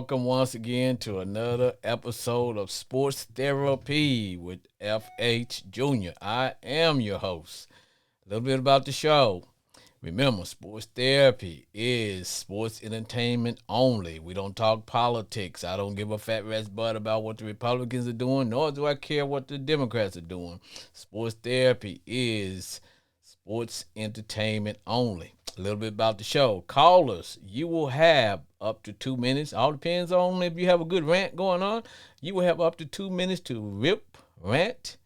welcome once again to another episode of Sports Therapy with FH Jr. I am your host. A little bit about the show. Remember, sports therapy is sports entertainment only. We don't talk politics. I don't give a fat rat's butt about what the Republicans are doing, nor do I care what the Democrats are doing. Sports therapy is sports entertainment only. A little bit about the show. Callers, you will have up to 2 minutes. All depends on if you have a good rant going on. You will have up to 2 minutes to rip, rant,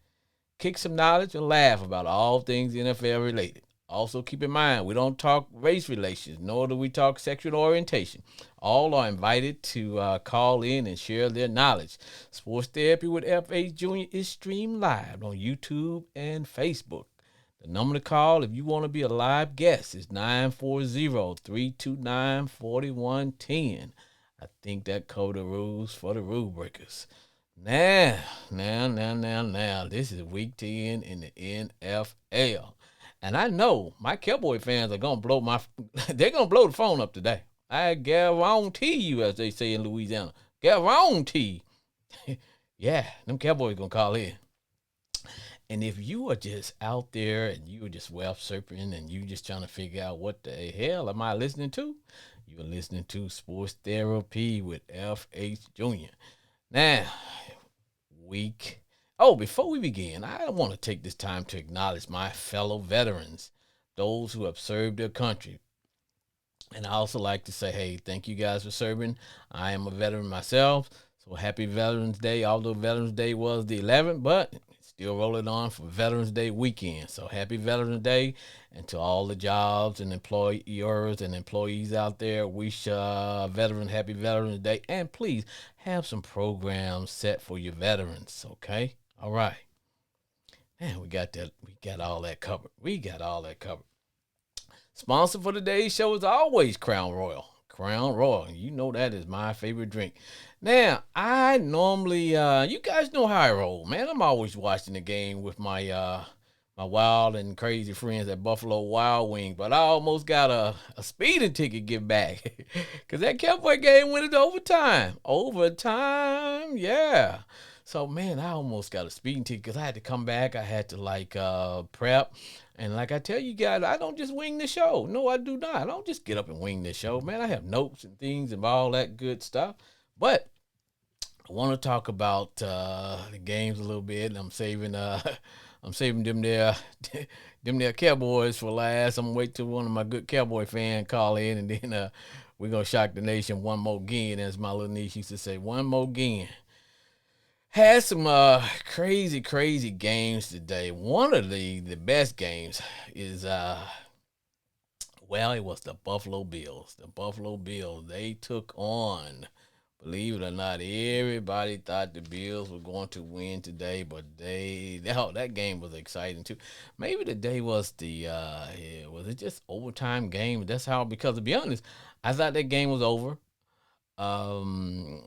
kick some knowledge, and laugh about all things NFL related. Also, keep in mind, we don't talk race relations, nor do we talk sexual orientation. All are invited to call in and share their knowledge. Sports Therapy with FH Jr. is streamed live on YouTube and Facebook. The number to call if you want to be a live guest is 940-329-4110. I think that code the rules for the rule breakers. Now. This is week 10 in the NFL. And I know my Cowboy fans are gonna blow they're gonna blow the phone up today. I guarantee you, as they say in Louisiana. Guarantee. Yeah, them Cowboys gonna call in. And if you are just out there and you are just web surfing and you just trying to figure out what the hell am I listening to, you are listening to Sports Therapy with FH Jr. Now, week. Oh, before we begin, I want to take this time to acknowledge my fellow veterans, those who have served their country. And I also like to say, hey, thank you guys for serving. I am a veteran myself, so happy Veterans Day. Although Veterans Day was the 11th, but still rolling on for Veterans Day weekend. So happy Veterans Day, and to all the jobs and employers and employees out there, wish veterans happy Veterans Day, and please have some programs set for your veterans. Okay, all right. Man, we got that. We got all that covered. We got all that covered. Sponsor for today's show is always Crown Royal. Crown Royal. You know that is my favorite drink. Now, I normally, you guys know how I roll, man. I'm always watching the game with my wild and crazy friends at Buffalo Wild Wing, but I almost got a speeding ticket give back because that Cowboy game went into overtime. Overtime, yeah. So man, I almost got a speeding ticket because I had to come back. I had to prep. And like I tell you guys, I don't just wing the show. No, I do not. I don't just get up and wing the show, man. I have notes and things and all that good stuff. But I want to talk about the games a little bit. I'm saving them there them there Cowboys for last. I'm gonna wait till one of my good Cowboy fans call in, and then we're gonna shock the nation one more again, as my little niece used to say, one more again. Had some crazy games today. One of the best games is well, it was the Buffalo Bills. The Buffalo Bills, they took on, believe it or not, everybody thought the Bills were going to win today, but that game was exciting too. Maybe the day was was it just overtime game? That's how, because to be honest, I thought that game was over. Um,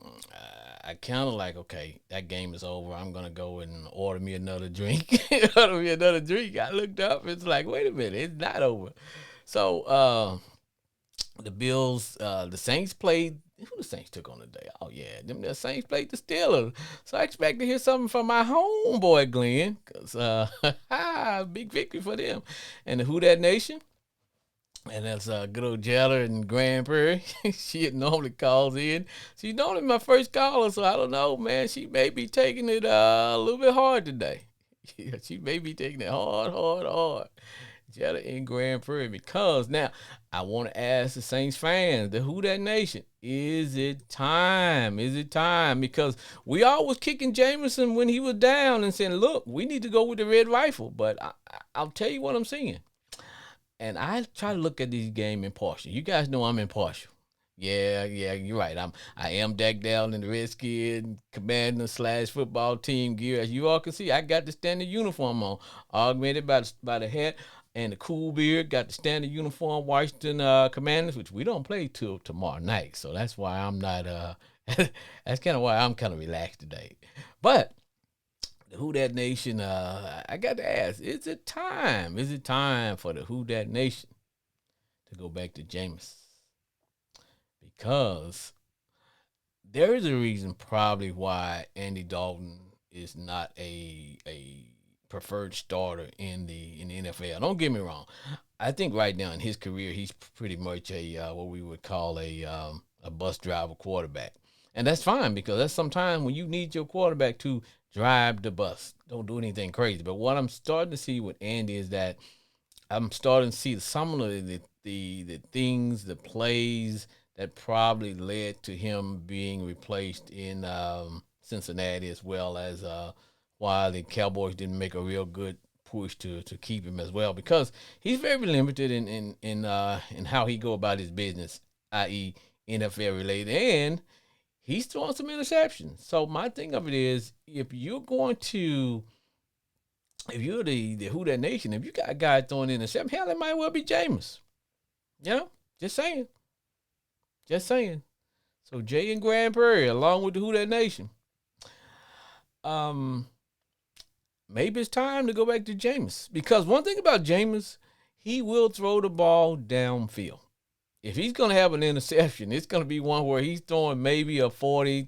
I kind of like, okay, that game is over. I'm gonna go and order me another drink. Order me another drink. I looked up. It's like, wait a minute, it's not over. So the Bills, the Saints played. Who the Saints took on today? Oh yeah, the Saints played the Steelers. So I expect to hear something from my homeboy Glenn, cause big victory for them. And the Who That Nation. And that's good old Jeller in Grand Prairie. She normally calls in. She's normally my first caller, so I don't know, man. She may be taking it a little bit hard today. Yeah, she may be taking it hard. Jeller in Grand Prairie, because now I want to ask the Saints fans, the Who That Nation, is it time? Is it time? Because we all was kicking Jameson when he was down and saying, look, we need to go with the red rifle. But I'll tell you what I'm seeing. And I try to look at these game impartial. You guys know I'm impartial. Yeah, you're right. I am decked out in the Redskin commander slash football team gear. As you all can see, I got the standard uniform on, augmented by the hat and the cool beard. Got the standard uniform, Washington Commanders, which we don't play till tomorrow night. So that's why I'm not. That's kind of why I'm kind of relaxed today. But the Who That Nation, I got to ask, is it time? Is it time for the Who That Nation to go back to Jameis? Because there is a reason probably why Andy Dalton is not a preferred starter in the NFL. Don't get me wrong. I think right now in his career he's pretty much a what we would call a bus driver quarterback. And that's fine because that's sometimes when you need your quarterback to drive the bus. Don't do anything crazy. But what I'm starting to see with Andy is that I'm starting to see some of the things, the plays that probably led to him being replaced in Cincinnati, as well as why the Cowboys didn't make a real good push to keep him as well, because he's very limited in how he go about his business, i.e. NFL related, and he's throwing some interceptions. So my thing of it is, if you're the Who That Nation, if you got a guy throwing interceptions, hell, it might well be Jameis. You know, just saying, just saying. So Jay and Grand Prairie, along with the Who That Nation, um, maybe it's time to go back to Jameis, because one thing about Jameis, he will throw the ball downfield. If he's going to have an interception, it's going to be one where he's throwing maybe a 40,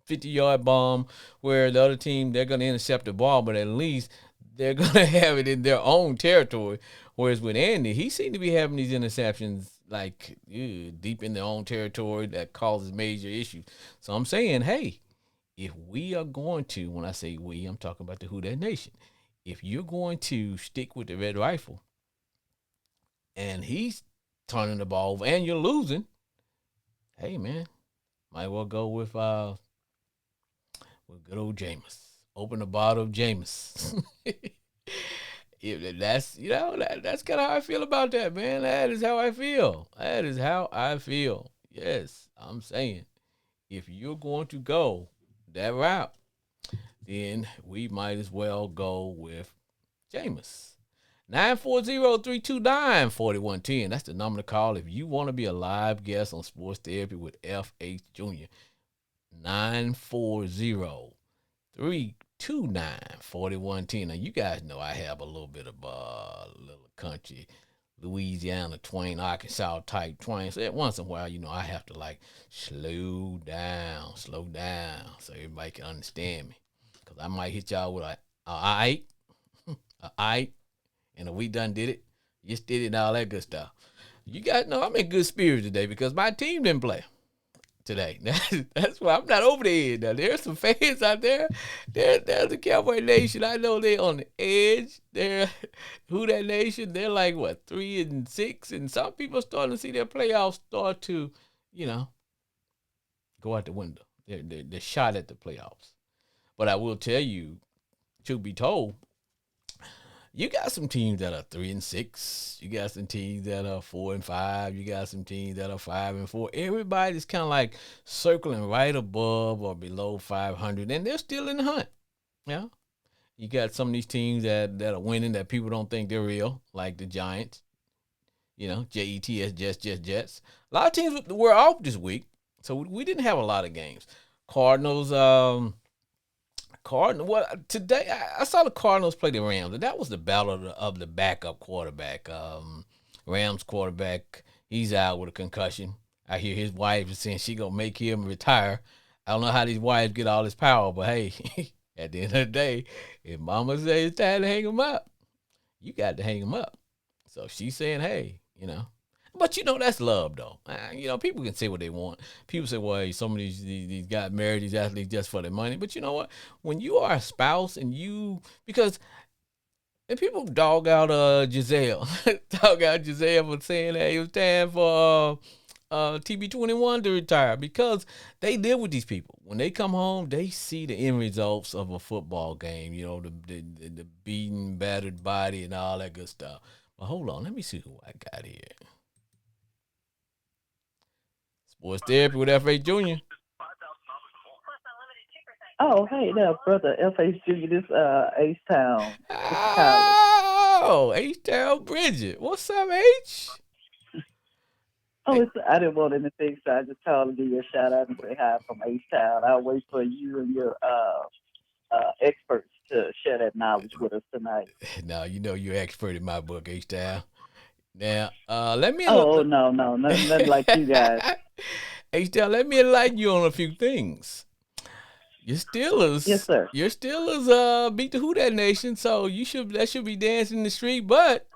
50-yard bomb where the other team, they're going to intercept the ball, but at least they're going to have it in their own territory. Whereas with Andy, he seemed to be having these interceptions like deep in their own territory that causes major issues. So I'm saying, hey, if we are going to, when I say we, I'm talking about the Who That Nation. If you're going to stick with the red rifle and he's turning the ball over and you're losing, hey man, might well go with good old Jameis. Open the bottle of Jameis. That's that's kind of how I feel about that, man. That is how I feel. That is how I feel. Yes, I'm saying if you're going to go that route, then we might as well go with Jameis. 940-329-4110. That's the number to call if you want to be a live guest on Sports Therapy with F.H. Jr. 940-329-4110. Now, you guys know I have a little bit of little country, Louisiana twang, Arkansas type twang. So that once in a while, I have to like slow down, so everybody can understand me. Because I might hit y'all with a I, and we done did it. Just did it and all that good stuff. You guys know I'm in good spirits today because my team didn't play today. That's why I'm not over the edge. Now there's some fans out there. There's the Cowboy Nation. I know they're on the edge. They're Who That Nation. They're like what 3-6, and some people starting to see their playoffs start to, you know, go out the window. They're shot at the playoffs. But I will tell you, truth be told, you got some teams that are 3-6. You got some teams that are 4-5. You got some teams that are 5-4. Everybody's kind of like circling right above or below 500, and they're still in the hunt. Yeah, you got some of these teams that are winning that people don't think they're real, like the Giants. Jets, Jets. A lot of teams were off this week, so we didn't have a lot of games. Cardinals, Cardinals. Well, today I saw the Cardinals play the Rams, and that was the battle of the backup quarterback. Rams quarterback, he's out with a concussion. I hear his wife is saying she gonna make him retire. I don't know how these wives get all this power, but hey, at the end of the day, if Mama says it's time to hang him up, you got to hang him up. So she's saying, hey, But that's love though. People can say what they want. People say, well, hey, some of these guys marry these athletes just for their money. But you know what? When you are a spouse and because and people dog out Giselle, dog out Giselle for saying that it was time for TB21 to retire, because they live with these people. When they come home, they see the end results of a football game. The beaten, battered body and all that good stuff. But hold on, let me see who I got here. Sports Therapy with F.A. Jr. Oh, hey there, brother FHG. This H Town. It's Kylie. Oh, H-Town Bridget. What's up, H? Oh, Hey, I didn't want anything, so I just called to give you a shout out and say hi from H Town. I'll wait for you and your experts to share that knowledge with us tonight. now you're expert in my book, H-Town. Now, let me look. Oh, no, no, nothing like you guys. H-Town, let me enlighten you on a few things. Your Yes, Steelers, sir. your Steelers beat the Who That Nation, so that should be dancing in the street. But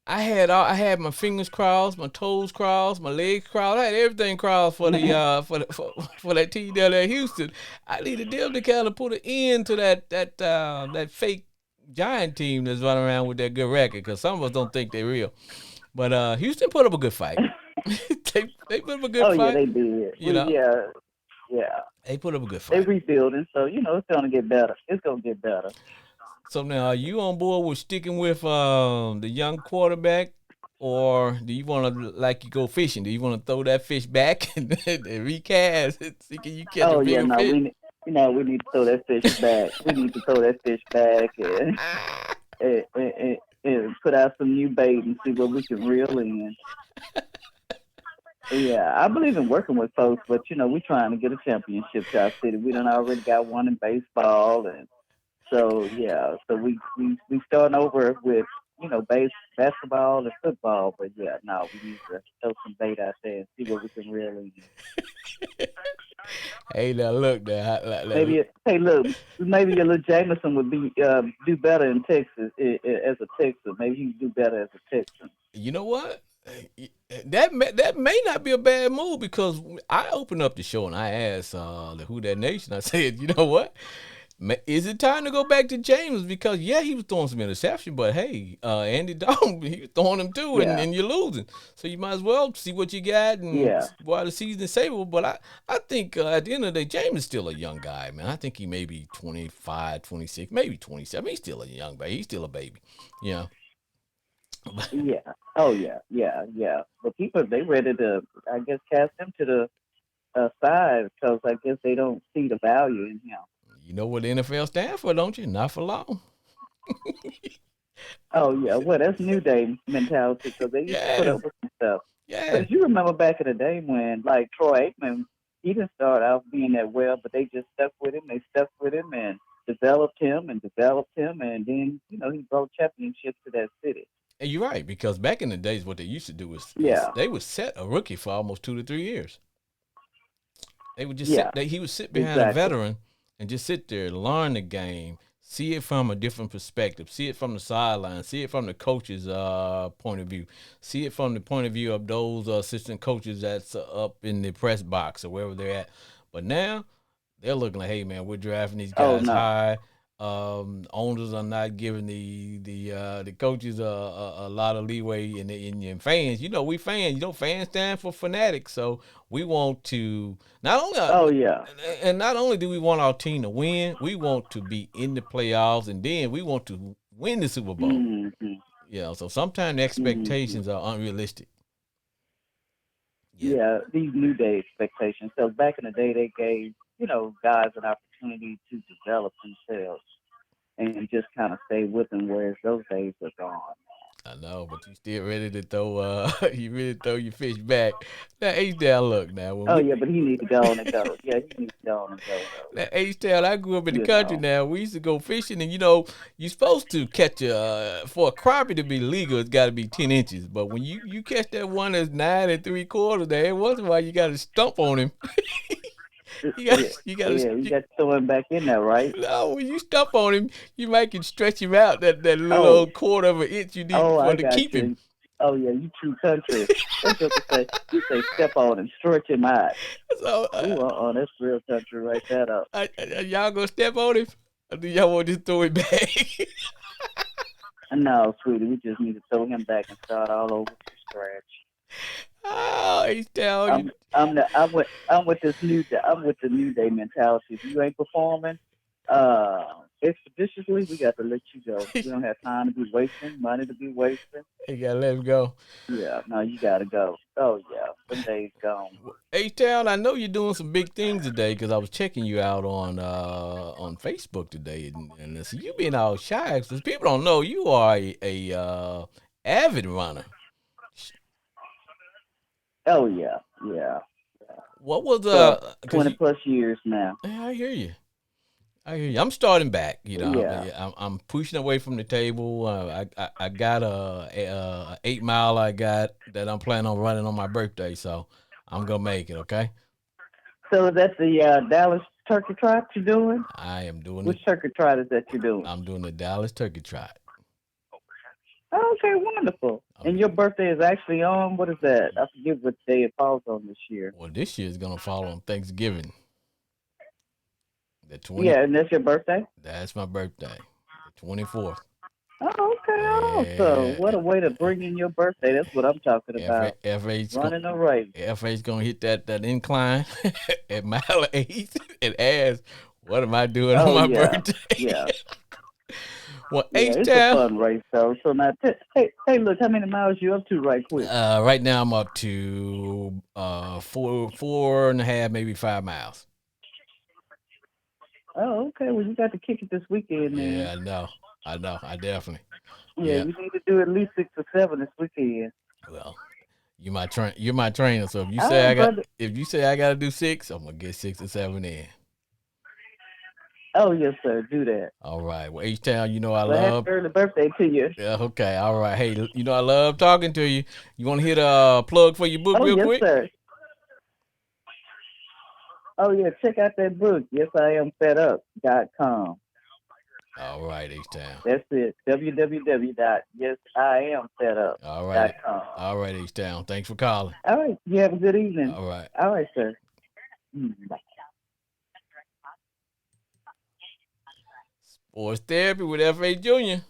I had my fingers crossed, my toes crossed, my legs crossed. I had everything crossed for the for that team down there in Houston. I needed them to kind of put an end to that fake giant team that's running around with that good record, because some of us don't think they're real. But Houston put up a good fight. They put up a good Oh yeah, fight. they did. You know, Yeah. they put up a good They fight. rebuilding, so it's gonna get better. It's gonna get better. So now, are you on board with sticking with the young quarterback, or do you want to like you go fishing? Do you want to throw that fish back and recast and see can you catch a Oh yeah, bigger no, fish? we need to throw that fish back. We need to throw that fish back and put out some new bait and see what we can reel in. Yeah, I believe in working with folks, but we're trying to get a championship to our city. We done already got one in baseball, and so yeah, so we starting over with basketball and football, but yeah, no, we need to throw some bait out there and see what we can reel in. Hey, now look, now, Hey, look, maybe your little Jameson would be do better in Texas as a Texan. Maybe you do better as a Texan. you know what? That may not be a bad move, because I opened up the show and I asked the Who That Nation. I said, you know what? Is it time to go back to James? Because yeah, he was throwing some interception, but hey, Andy Dalton, he was throwing them too, and, Yeah, and you're losing. So you might as well see what you got and yeah, while the season is savable. But I think at the end of the day, James is still a young guy, man. I think he may be 25, 26, maybe 27. He's still a young baby. He's still a baby. Yeah. yeah. Oh yeah, yeah, yeah. But people they ready to, I guess, cast him to the side because I guess they don't see the value in him. You know what the NFL stands for, don't you? Not for long. Oh yeah, well that's New Day mentality because they used to put Yes. up with some stuff. But Yeah. if you remember back in the day when like Troy Aikman, he didn't start out being that well, but they just stuck with him. They stuck with him and developed him, and then he brought championships to that city. And you're right, because back in the days, what they used to do is Yeah, they would set a rookie for almost 2 to 3 years. They would just yeah, he would sit behind a exactly. veteran and just sit there, learn the game, see it from a different perspective, see it from the sideline, see it from the coach's point of view, see it from the point of view of those assistant coaches that's up in the press box or wherever they're at. But now they're looking like, hey man, we're drafting these Oh guys no. high. Owners are not giving the coaches a lot of leeway, and fans. We fans. Fans stand for fanatics. So we want to not Oh only yeah. and not only do we want our team to win, we want to be in the playoffs, and then we want to win the Super Bowl. Hmm. So sometimes the Hmm. expectations are unrealistic. Yeah, Yeah, these new day expectations. So back in the day, they gave guys an opportunity to develop themselves and just kind of stay with them, whereas those days are gone. I know, but you still ready to throw you ready to throw your fish back. Now H down, look now when Oh we yeah, but he needs to go on and go. Yeah, he needs to go on and go though. now H town, I grew up in the You country. know. Now we used to go fishing, and you're supposed to catch a for a crappie to be legal, it's got to be 10 inches. But when you catch that one that's 9 3/4, there once in a while you got to stump on him. You got Yeah, you got yeah, you to. got to throw him back in there, right? No, when you stump on him, you make him stretch him out that little Oh, old quarter of an inch you need oh, for I to got keep him. you. Oh yeah, you true country. That's what they say. You say step on and stretch him out. So Ooh, that's real country right there. Up. y'all gonna step on him, or do y'all want to just throw it back? No, sweetie, we just need to throw him back and start all over from scratch. Oh, he's telling you. I'm with the new day mentality. If you ain't performing expeditiously, we got to let you go. We don't have time to be wasting, money to be wasting. You gotta let him go. Yeah, no, you gotta go. Oh yeah, them days gone. H Town, I know you're doing some big things today, because I was checking you out on Facebook today, and so you being all shy because people don't know you are a avid runner. Oh yeah, yeah. What was Twelve, because 20 plus years now. I hear you. I hear you. I'm starting back. Yeah. I'm pushing away from the table. I got a 8 mile I got that I'm planning on running on my birthday. So I'm gonna make it. Okay. So is that the Dallas turkey trot you're doing? I am doing it. Which turkey trot is that you're doing? I'm doing the Dallas Turkey Trot. Okay, wonderful. Oh And your yeah. birthday is actually on, what is that? I forget what day it falls on this year. Well, this year is gonna fall on Thanksgiving, the 20. Yeah, and that's your birthday? That's my birthday, the 24th. Oh, okay, awesome. Yeah. What a way to bring in your birthday. That's what I'm talking about. FH Running a race. FH gonna hit that incline at mile 8 and ask, "What am I doing on Oh, my yeah. birthday?" Yeah. Well, Yeah, H it's a Town. fun race, though. So now, hey, look, how many miles you up to right quick? Right now I'm up to four and a half, maybe 5 miles. Oh, okay. Well, you got to kick it this weekend, then. Yeah, I know. I know. I definitely. Yeah, Yeah. you need to do at least 6 or 7 this weekend. Well, you're my trainer. So All right, brother. if you say I gotta do 6, I'm gonna get 6 or 7 in. Oh, yes, sir. Do that. All right. Well, H Town, I Well, happy love. early birthday to you. Yeah. Okay. All right. Hey, I love talking to you. You want to hit a plug for your book Oh, real yes, quick? sir. Oh, yeah. Check out that book. Yes, I am fed up.com. All right, H Town. That's it. All right. www.yesiamfedup.com. All right, H Town. Thanks for calling. All right. You have a good evening. All right. All right, sir. Bye. Sports therapy with F.A. Jr.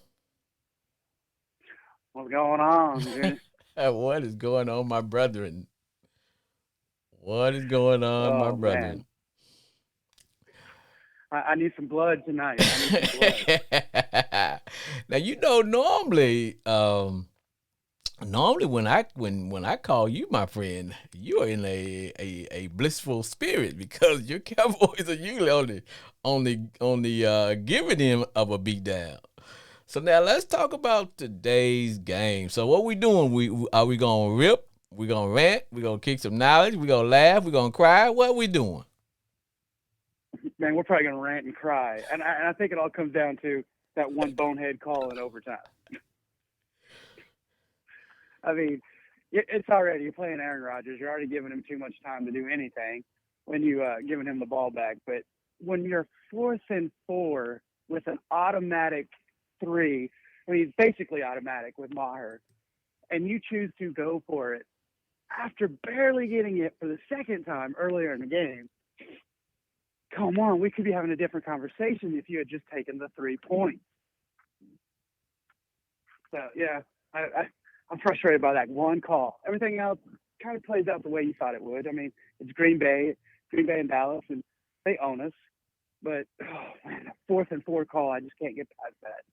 What's going on, dude? What is going on, my brethren? What is going on, my Oh brethren? man, I need some blood tonight. I need some blood. Now normally when I call you my friend, you are in a blissful spirit because your Cowboys are usually only giving him of a beat down. So now let's talk about today's game. So what we doing? We gonna rip? We gonna rant? We gonna kick some knowledge? We gonna laugh? We gonna cry? What we doing? Man, we're probably gonna rant and cry, and I think it all comes down to that one bonehead call in overtime. I mean, it's already you're playing Aaron Rodgers. You're already giving him too much time to do anything when you giving him the ball back. But when you're 4th and 4 with an automatic 3, I mean, it's basically automatic with Maher, and you choose to go for it after barely getting it for the second time earlier in the game. Come on, we could be having a different conversation if you had just taken the 3 points. So yeah, I'm frustrated by that one call. Everything else kind of plays out the way you thought it would. I mean, it's Green Bay and Dallas, and they own us. But oh man, a 4th and 4 call, I just can't get past that.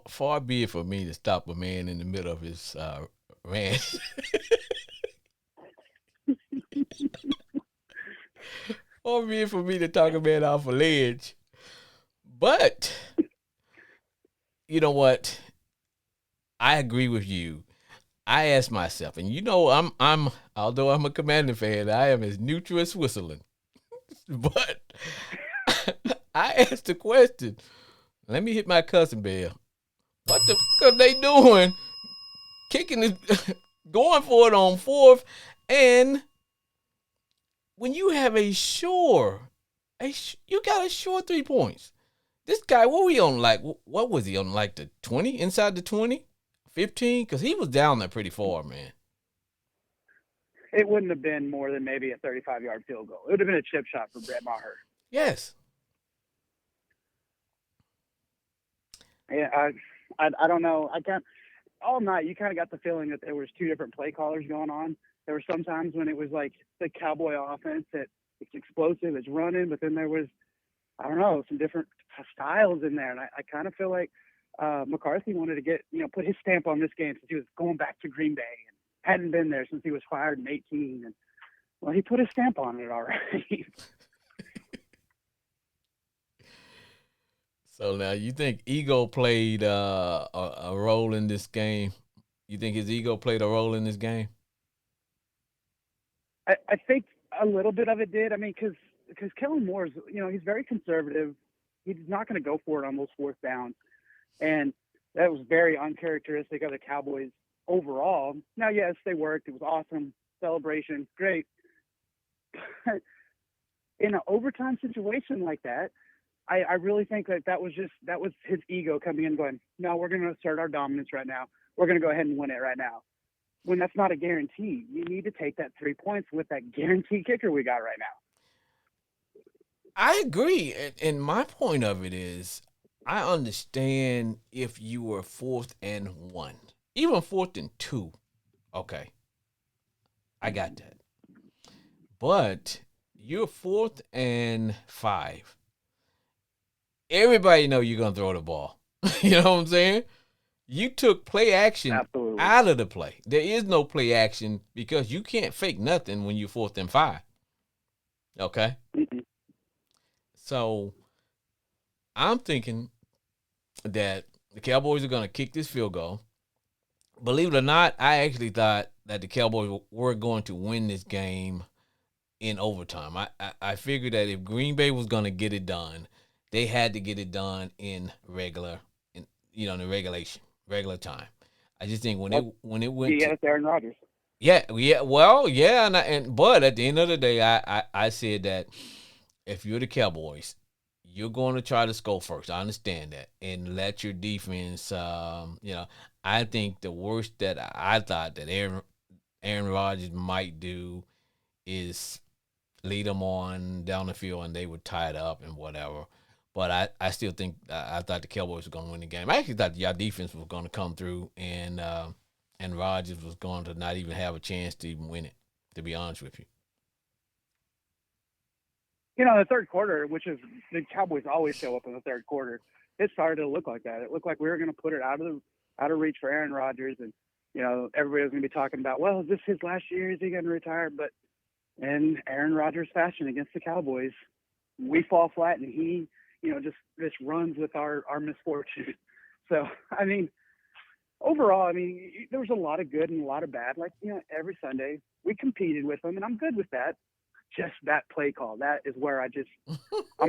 Far be it for me to stop a man in the middle of his rant. Far be it for me to talk a man off a ledge. But you know what? I agree with you. I asked myself, and I'm although I'm a Commander fan, I am as neutral as Switzerland. But I asked the question. Let me hit my cousin bell. What the fuck are they doing? Kicking it, going for it on 4th, and when you have you got a sure 3 points. This guy, what were we on? Like, what was he on? Like the 20, inside the 20, 15? Because he was down there pretty far, man. It wouldn't have been more than maybe a 35-yard field goal. It would have been a chip shot for Brett Maher. Yes. Yeah, I don't know. I can't. All night, you kind of got the feeling that there was 2 different play callers going on. There were some times when it was like the Cowboy offense that it's explosive, it's running, but then there was, I don't know, some different styles in there. And I kind of feel like McCarthy wanted to put his stamp on this game since he was going back to Green Bay and hadn't been there since he was fired in 18. And well, he put his stamp on it all right. So now you think ego played a role in this game? You think his ego played a role in this game? I think a little bit of it did. I mean, because Kellen Moore's, he's very conservative. He's not going to go for it on those 4th downs. And that was very uncharacteristic of the Cowboys overall. Now, yes, they worked. It was awesome. Celebration, great. But in an overtime situation like that, I really think that that was his ego coming in, going, no, we're going to assert our dominance right now. We're going to go ahead and win it right now. When that's not a guarantee, you need to take that 3 points with that guaranteed kicker we got right now. I agree. And my point of it is, I understand if you were 4th and 1, even 4th and 2. Okay, I got that. But you're 4th and 5. Everybody know you're gonna throw the ball. You know what I'm saying? You took play action Absolutely. out of the play. There is no play action because you can't fake nothing when you're 4th and 5. Okay, Mm-hmm. so I'm thinking that the Cowboys are gonna kick this field goal. Believe it or not, I actually thought that the Cowboys were going to win this game in overtime. I figured that if Green Bay was going to get it done, they had to get it done in in the regular time. I just think Well, when it went yeah, to it's Aaron Rodgers. well, yeah, but at the end of the day, I said that if you're the Cowboys, you're going to try to score first. I understand that, and let your defense. I think the worst that I thought that Aaron Rodgers might do is lead them on down the field and they would tie it up and whatever. But I still think I thought the Cowboys were going to win the game. I actually thought y'all defense was going to come through and Rodgers was going to not even have a chance to even win it. To be honest with you. The third quarter, which is the Cowboys always show up in the third quarter, it started to look like that. It looked like we were going to put it out of reach for Aaron Rodgers, and everybody was going to be talking about, well, is this his last year? Is he going to retire? But in Aaron Rodgers fashion against the Cowboys, we fall flat, and he just runs with our misfortune. So I mean, overall, I mean, there was a lot of good and a lot of bad. Like every Sunday we competed with them, and I'm good with that. Just that play call, that is where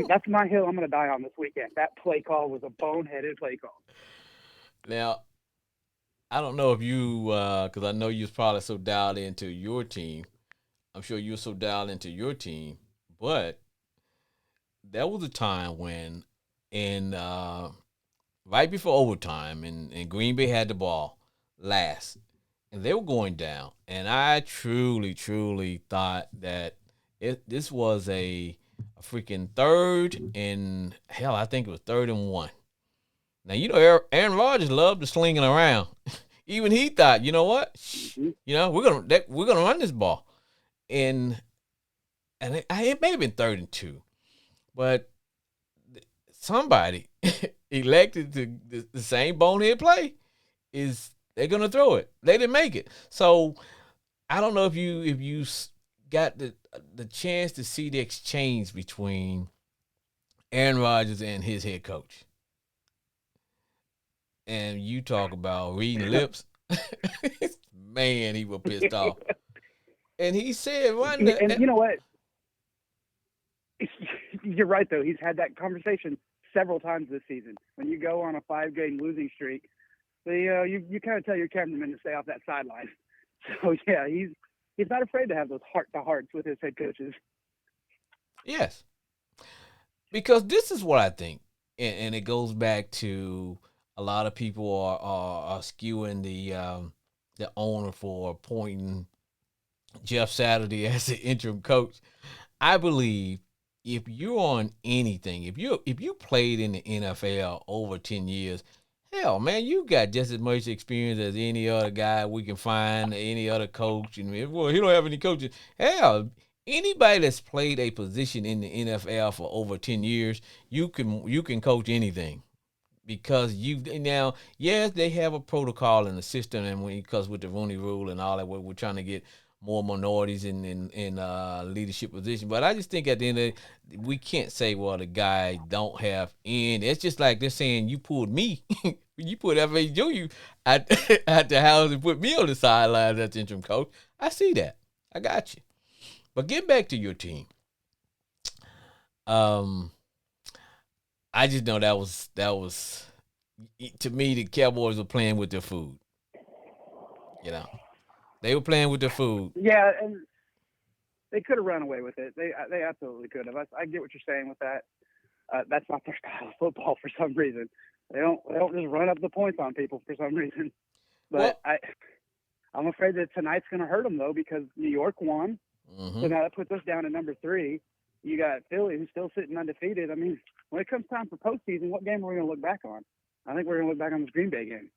that's my hill I'm going to die on this weekend. That play call was a boneheaded play call. Now, I don't know if you, because I know you was probably so dialed into your team. I'm sure you were so dialed into your team, but there was a time when, in right before overtime, and Green Bay had the ball last, and they were going down, and I truly, truly thought that this was a freaking third and hell, I think it was 3rd and 1. Now Aaron Rodgers loved to slinging around. Even he thought, you know what, Mm-hmm. we're gonna run this ball, and it may have been 3rd and 2, but somebody elected to the same bonehead play is they're gonna throw it. They didn't make it, so I don't know if you got the chance to see the exchange between Aaron Rodgers and his head coach, and you talk about reading lips. Man, he was pissed off, and he said, "Run And the." you know what? You're right, though. He's had that conversation several times this season. When you go on a 5-game losing streak, you kind of tell your cameraman to stay off that sideline. So yeah, he's not afraid to have those heart-to-hearts with his head coaches. Yes, because this is what I think, and it goes back to a lot of people are skewing the owner for appointing Jeff Saturday as the interim coach. I believe if you're on anything, if you played in the NFL over 10 years, hell, man, you got just as much experience as any other guy we can find, any other coach. And well, he don't have any coaches. Hell, anybody that's played a position in the NFL for over 10 years, you can coach anything because you now yes they have a protocol in the system and because with the Rooney Rule and all that we're trying to get more minorities in leadership position. But I just think at the end of it, we can't say well the guy don't have any. It's just like they're saying you pulled me, you put FHU at at the house and put me on the sidelines as the interim coach. I see that. I got you. But get back to your team. Um, I just know that was to me the Cowboys were playing with their food. You know, they were playing with the food. Yeah, and they could have run away with it. They absolutely could have. I get what you're saying with that. That's not their style of football for some reason. They don't just run up the points on people for some reason. But Well, I'm afraid that tonight's going to hurt them though because New York won. So mm-hmm. now that puts us down at number 3. You got Philly who's still sitting undefeated. I mean, when it comes time for postseason, what game are we going to look back on? I think we're going to look back on this Green Bay game.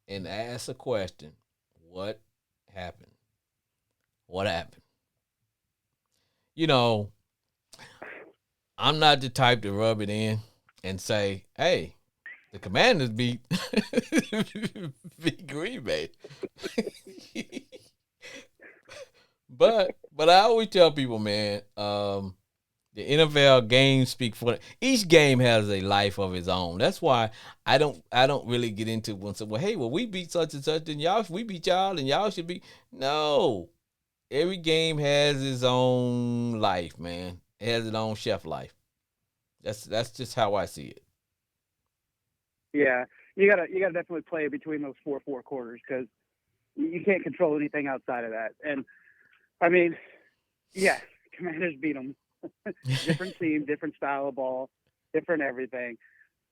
And ask a question: what happened? What happened? You know, I'm not the type to rub it in and say, "Hey, the Commanders beat beat Green Bay." but I always tell people, man, the NFL games speak for it. Each game has a life of its own. That's why I don't really get into when say, well, hey, well, we beat such and such, and y'all we beat y'all, and y'all should be. No, every game has its own life, man. It has its own chef life. That's just how I see it. Yeah, you gotta definitely play between those four quarters because you can't control anything outside of that. And I mean, yeah, Commanders beat them. Different team, different style of ball, different everything,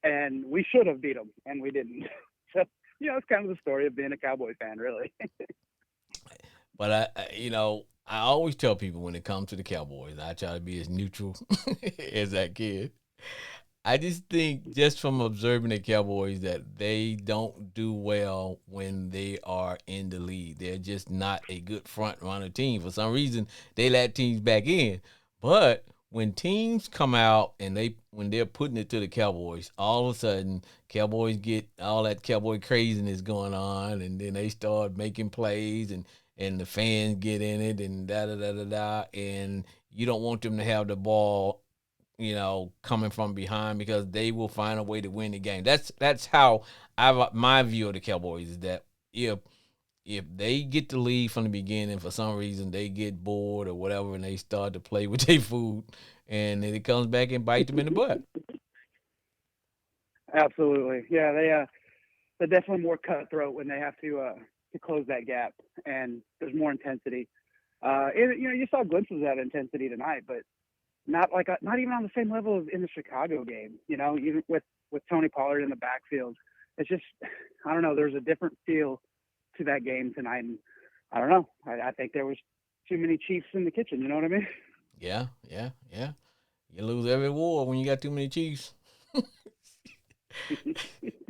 and we should have beat them, and we didn't. So it's kind of the story of being a Cowboy fan, really. But I always tell people when it comes to the Cowboys, I try to be as neutral as I can. I just think, just from observing the Cowboys, that they don't do well when they are in the lead. They're just not a good front runner team. For some reason, they let teams back in. But when teams come out and when they're putting it to the Cowboys, all of a sudden, Cowboys get all that Cowboy craziness going on, and then they start making plays, and the fans get in it, and da da da da da, and you don't want them to have the ball, coming from behind, because they will find a way to win the game. That's how my view of the Cowboys is that if they get the lead from the beginning, for some reason they get bored or whatever, and they start to play with their food, and then it comes back and bite them in the butt. Absolutely, yeah. They're definitely more cutthroat when they have to close that gap, and there's more intensity. You saw glimpses of that intensity tonight, but not even on the same level as in the Chicago game. Even with Tony Pollard in the backfield, it's just I don't know. There's a different feel to that game tonight, and I don't know. I think there was too many Chiefs in the kitchen. You know what I mean? Yeah, yeah, yeah. You lose every war when you got too many Chiefs.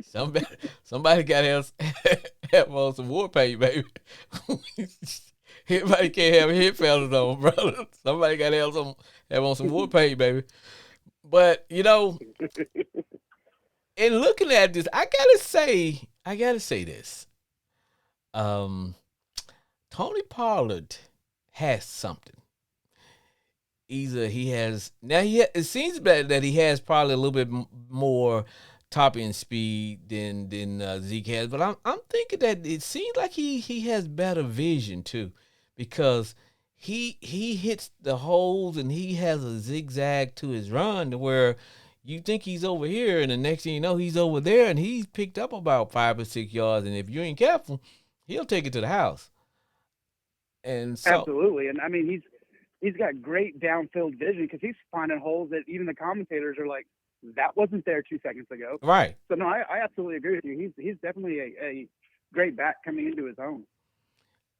somebody, somebody got to have on some war paint, baby. Everybody can't have hit fellas on, brother. Somebody got to have on some war paint, baby. But in looking at this, I gotta say this. Um, Tony Pollard has something. Either he has now. It seems that he has probably a little bit more top end speed than Zeke has, but I'm thinking that it seems like he has better vision too, because he hits the holes, and he has a zigzag to his run to where you think he's over here, and the next thing you know he's over there, and he's picked up about 5 or 6 yards, and if you ain't careful, he'll take it to the house. And so, Absolutely, and I mean he's got great downfield vision because he's finding holes that even the commentators are like, that wasn't there 2 seconds ago. right. So no, I absolutely agree with you. He's definitely a great back coming into his own.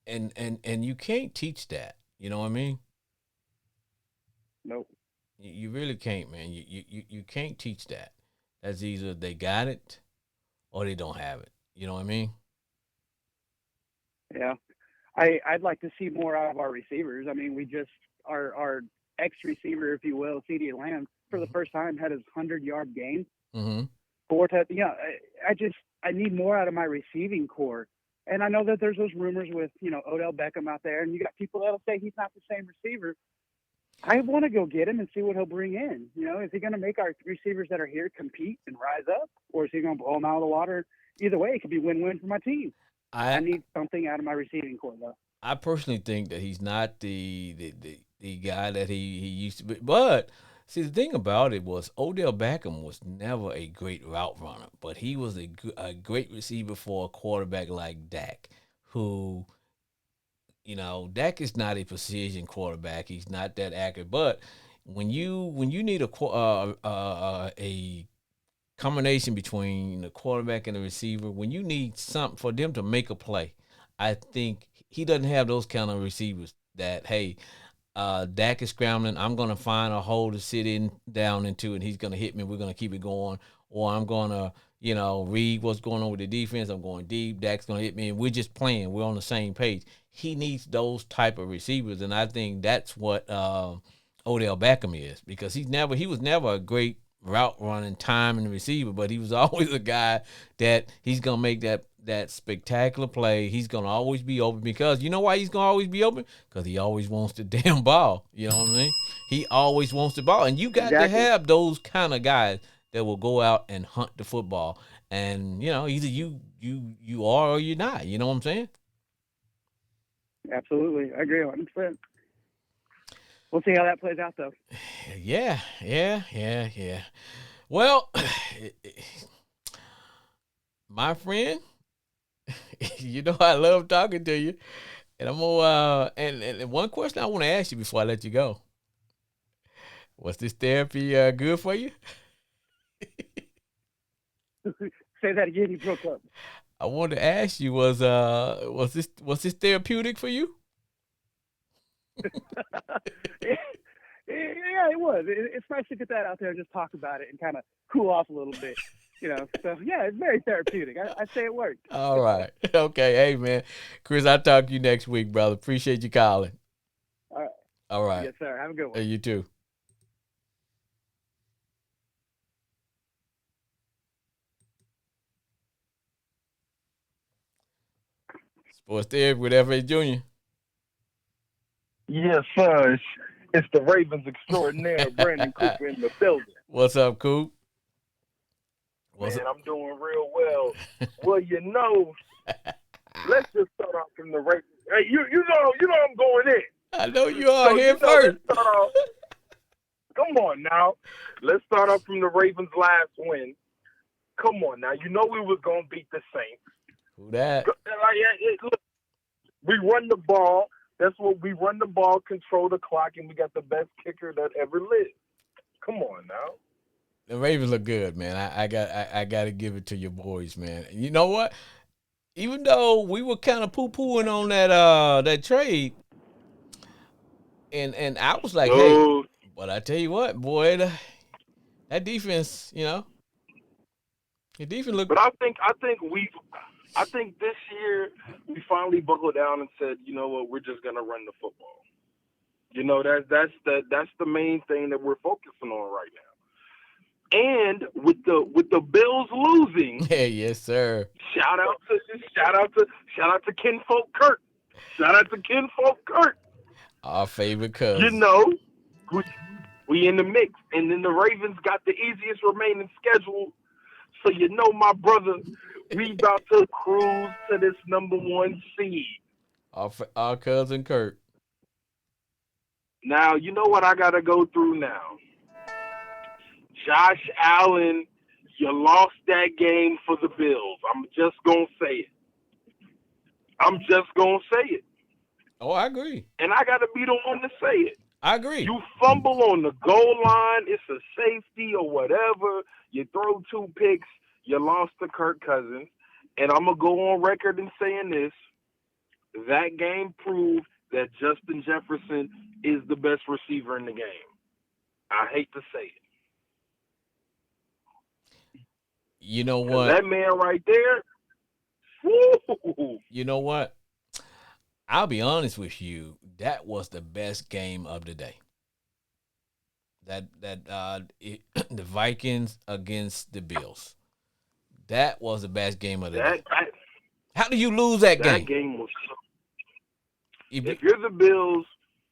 And you can't teach that. You know what I mean? Nope. You really can't, man. You can't teach that. That's either they got it or they don't have it. You know what I mean? Yeah. I'd like to see more out of our receivers. I mean, we just our ex receiver, if you will, CD Lamb, for the first time had his 100-yard game. Mm-hmm. I need more out of my receiving core. And I know that there's those rumors with, Odell Beckham out there, and you got people that'll say he's not the same receiver. I want to go get him and see what he'll bring in. Is he going to make our receivers that are here compete and rise up, or is he going to blow them out of the water? Either way, it could be win-win for my team. I I need something out of my receiving core, though. I personally think that he's not the guy that he used to be. But see, the thing about it was Odell Beckham was never a great route runner, but he was a great receiver for a quarterback like Dak, who Dak is not a precision quarterback. He's not that accurate. But when you need a combination between the quarterback and the receiver, when you need something for them to make a play, I think he doesn't have those kind of receivers that, hey, Dak is scrambling. I'm going to find a hole to sit in down into, and he's going to hit me. We're going to keep it going. Or I'm going to, read what's going on with the defense. I'm going deep. Dak's going to hit me, and we're just playing. We're on the same page. He needs those type of receivers, and I think that's what Odell Beckham is, because he was never a great route running time and receiver, but he was always a guy that he's gonna make that spectacular play. He's gonna always be open, because you know why he's gonna always be open? Because he always wants the damn ball. You know what I mean? He always wants the ball, and you got to Exactly. have those kind of guys that will go out and hunt the football. And either you are or you're not. You know what I'm saying? Absolutely, I agree 100%. We'll see how that plays out, though. Yeah, yeah, yeah, yeah. Well, my friend, I love talking to you, and I'm gonna and one question I want to ask you before I let you go: was this therapy good for you? Say that again. You broke up. I wanted to ask you, was this therapeutic for you? Yeah, it was. It's nice to get that out there and just talk about it and kind of cool off a little bit. So yeah, it's very therapeutic. I say it worked. All right, okay, hey man, Chris, I'll talk to you next week, brother. Appreciate you calling. All right. All right, Yes, sir. Have a good hey, one. you too. Sports therapy with F.A. Junior. Yes, sir. It's the Ravens extraordinaire, Brandon Cooper in the building. What's up, Coop? What's Man, up? I'm doing real well. Well, let's just start off from the Ravens. Hey, you know I'm going in. I know you are So here let's first. start off. Come on now. Let's start off from the Ravens' last win. Come on now. You know we was gonna beat the Saints. Who that? Look, we run the ball. That's what we run the ball, control the clock, and we got the best kicker that ever lived. Come on now. The Ravens look good, man. I got to give it to your boys, man. You know what? Even though we were kind of poo pooing on that trade, and I was like, hey, Dude. but I tell you what, boy, that defense, the defense look. But I think this year we finally buckled down and said, you know what, we're just gonna run the football. That's the main thing that we're focusing on right now. And with the Bills losing, Yeah, yes, sir. shout out to Kinfolk Kurt. Shout out to Kinfolk Kurt. Our favorite You cousin. know, we we in the mix. And then the Ravens got the easiest remaining schedule. So my brother, we about to cruise to this number one seed. Our cousin Kurt. Now, you know what I got to go through now? Josh Allen, you lost that game for the Bills. I'm just going to say it. I'm just going to say it. Oh, I agree. And I got to be the one to say it. I agree. You fumble on the goal line, it's a safety or whatever. You throw two picks, you lost to Kirk Cousins. And I'm going to go on record in saying this. That game proved that Justin Jefferson is the best receiver in the game. I hate to say it. You know 'Cause what? that man right there, woo, You know what? I'll be honest with you. That was the best game of the day. The Vikings against the Bills. That was the best game of the day. How do you lose that that game? game was. If If you're the Bills,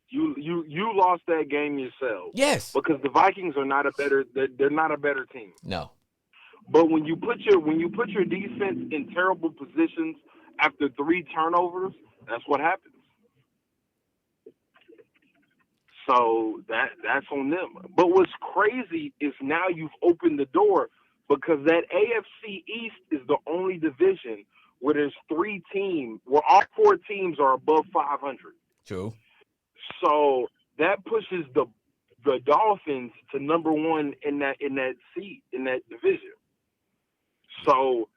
you lost that game yourself. yes. Because the Vikings are not a better. They're not a better team. No. But when you put your defense in terrible positions after 3 turnovers, that's what happens. So that's on them. But what's crazy is now you've opened the door because that AFC East is the only division where there's 3 teams, where all 4 teams are above 500. True. So that pushes the Dolphins to number 1 in that seat in that division. So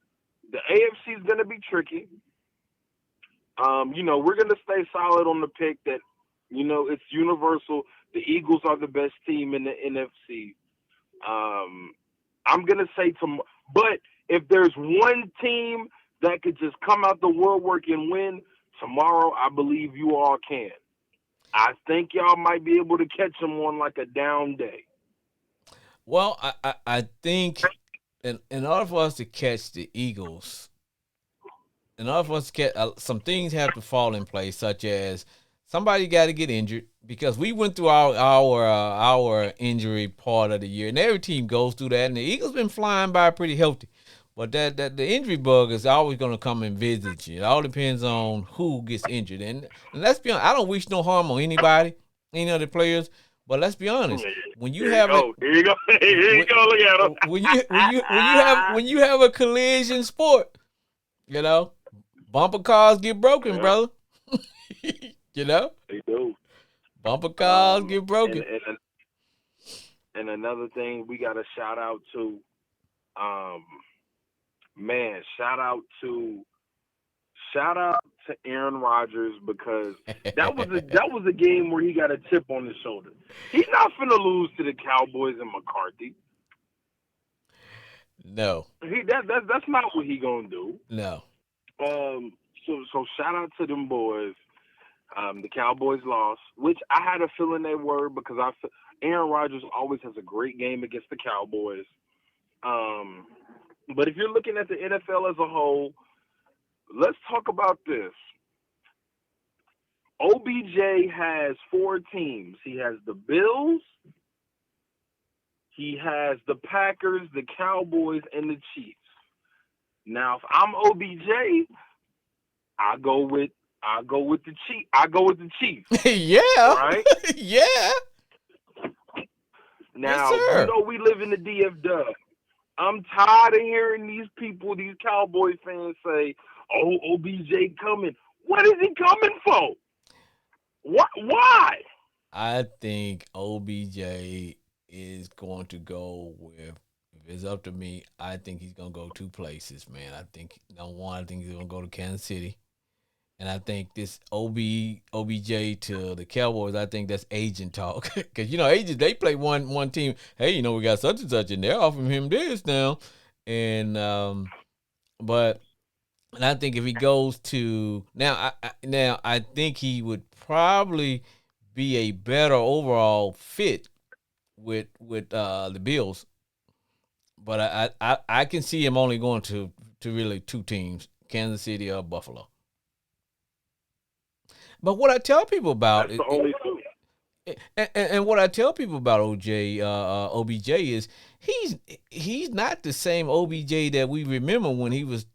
the AFC is going to be tricky. We're going to stay solid on the pick that, it's universal. The Eagles are the best team in the NFC. I'm going to say but if there's one team that could just come out the woodwork and win tomorrow, I believe you all can. I think y'all might be able to catch them on like a down day. Well, I think in order for us to catch the Eagles, in order for us to get some things have to fall in place, such as somebody got to get injured, because we went through our injury part of the year, and every team goes through that. And the Eagles been flying by pretty healthy, but that the injury bug is always going to come and visit you. It all depends on who gets injured, and let's be honest, I don't wish no harm on anybody, any of the players. But let's be honest, when you have it, here you go, here you go, look at him. When you have a collision sport, bumper cars get broken, brother. They do. Bumper cars get broken. And another thing we got to shout out to, shout out to Aaron Rodgers, because that was a game where he got a chip on his shoulder. He's not finna lose to the Cowboys and McCarthy. No. That's not what he gonna do. No. So shout out to them boys. The Cowboys lost, which I had a feeling they were, because Aaron Rodgers always has a great game against the Cowboys. But if you're looking at the NFL as a whole, let's talk about this. OBJ has 4 teams. He has the Bills, he has the Packers, the Cowboys, and the Chiefs. Now, if I'm OBJ, I go with the Chiefs. I go with the Chiefs. Yeah. Right? Yeah. Now, yes, we live in the DFW. I'm tired of hearing these people, these Cowboy fans say, "Oh, OBJ coming." What is he coming for? What? Why? I think OBJ is going to go with, if it's up to me, I think he's going to go 2 places, man. I think, number one, I think he's going to go to Kansas City. And I think this OBJ to the Cowboys, I think that's agent talk. Because, agents, they play one team. Hey, we got such and such, and they're offering him this now. And, but I think if he goes to, now I think he would probably be a better overall fit with the Bills. But I can see him only going to really 2 teams, Kansas City or Buffalo. But what I tell people about That's the only 2. And what I tell people about OBJ is he's not the same OBJ that we remember when he was,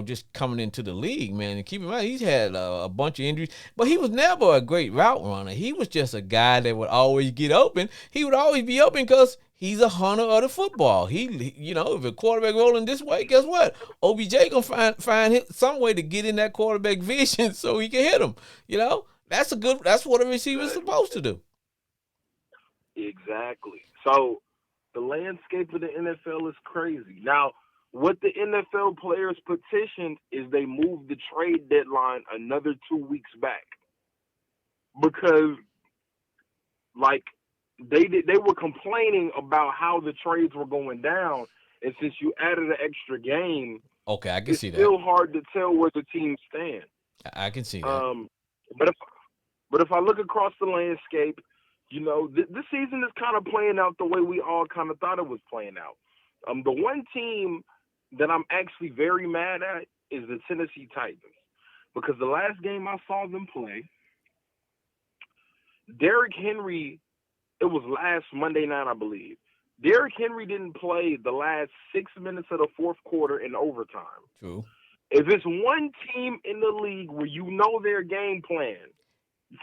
just coming into the league, man. And keep in mind, he's had a bunch of injuries, but he was never a great route runner. He was just a guy that would always get open. He would always be open because he's a hunter of the football. If a quarterback rolling this way, guess what? OBJ gonna find some way to get in that quarterback vision so he can hit him. That's what a receiver's supposed to do. Exactly. So the landscape of the NFL is crazy. Now, what the NFL players petitioned is they moved the trade deadline another 2 weeks back, because, they were complaining about how the trades were going down, and since you added an extra game, okay, I can see that. It's still hard to tell where the teams stand. I can see that. But if I look across the landscape, this season is kind of playing out the way we all kind of thought it was playing out. The one team that I'm actually very mad at is the Tennessee Titans, because the last game I saw them play, Derrick Henry, it was last Monday night, I believe. Derrick Henry didn't play the last 6 minutes of the fourth quarter in overtime. True. If it's one team in the league where their game plan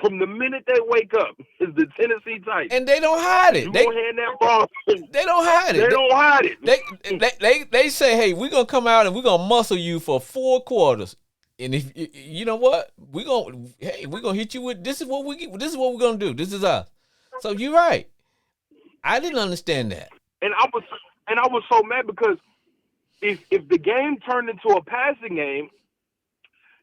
from the minute they wake up is the Tennessee Titans. And they don't hide it. You gonna hand that ball? They don't hide it. They don't hide it. They say, hey, we're gonna come out and we're gonna muscle you for 4 quarters. And if you know what, we're gonna hit you with this is what we're gonna do. This is us. So you're right. I didn't understand that. And I was so mad because if the game turned into a passing game,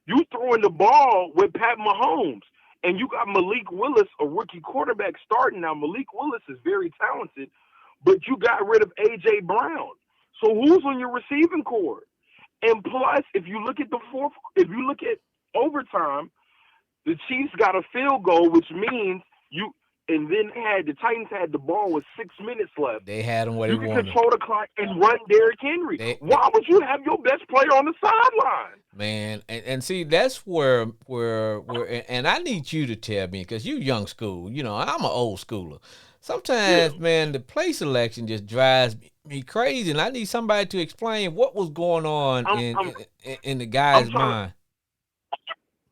you throwing the ball with Pat Mahomes, and you got Malik Willis, a rookie quarterback, starting now. Malik Willis is very talented, but you got rid of A.J. Brown. So who's on your receiving core? And plus, if you look at overtime, the Chiefs got a field goal, which means and then the Titans had the ball with 6 minutes left. They had them where they wanted. You can control the clock and run Derrick Henry. Why would you have your best player on the sideline? Man, and see, that's where and I need you to tell me, because you young school, I'm an old schooler. Sometimes, man, the play selection just drives me crazy, and I need somebody to explain what was going on in the guy's mind.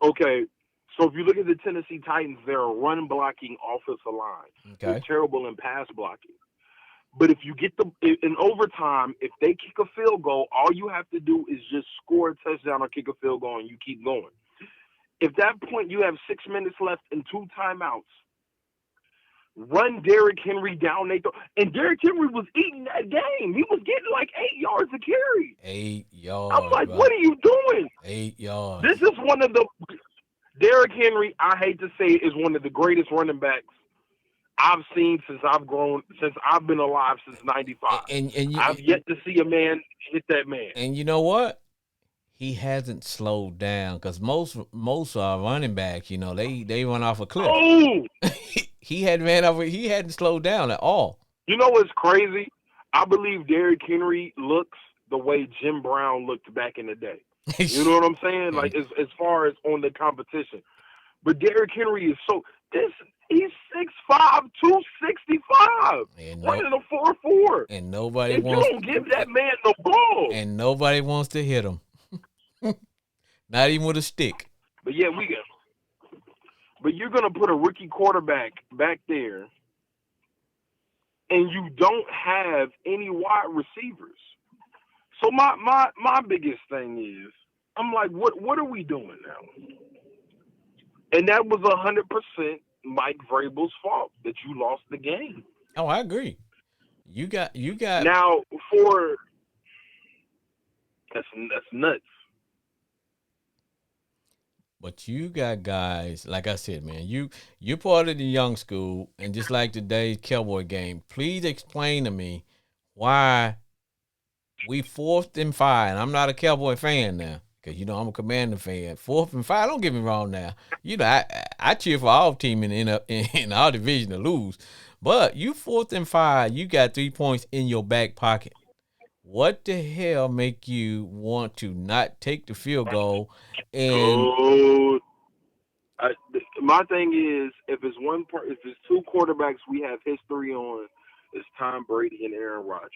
Okay. So if you look at the Tennessee Titans, they're a run-blocking offensive line. Okay. They're terrible in pass blocking. But if you get in overtime, if they kick a field goal, all you have to do is just score a touchdown or kick a field goal, and you keep going. If that point you have 6 minutes left and 2 timeouts, run Derrick Henry down. And Derrick Henry was eating that game. He was getting like 8 yards a carry. 8 yards. I'm like, what are you doing? 8 yards. This is one of the Derrick Henry, I hate to say it, is one of the greatest running backs I've seen since I've been alive since '95. And I've yet to see a man hit that man. And you know what? He hasn't slowed down, because most running backs, they run off a cliff. Oh, he hadn't slowed down at all. You know what's crazy? I believe Derrick Henry looks the way Jim Brown looked back in the day. You know what I'm saying? Like as far as on the competition. But Derrick Henry is he's 6'5", 265. Running a 4.4. And nobody you don't give that man the ball. And nobody wants to hit him. Not even with a stick. But yeah, but you're gonna put a rookie quarterback back there, and you don't have any wide receivers. So my biggest thing is, I'm like, what are we doing now? And that was 100% Mike Vrabel's fault that you lost the game. Oh, I agree. You got now that's nuts. But you got guys, like I said, man, you're part of the young school, and just like today's Cowboy game, please explain to me why we 4th and 5. And I'm not a Cowboy fan now, because I'm a Commander fan. 4th and 5. Don't get me wrong now. I cheer for our team in our division to lose, but you 4th and 5. You got 3 points in your back pocket. What the hell make you want to not take the field goal? And my thing is, if it's 2 quarterbacks we have history on, it's Tom Brady and Aaron Rodgers.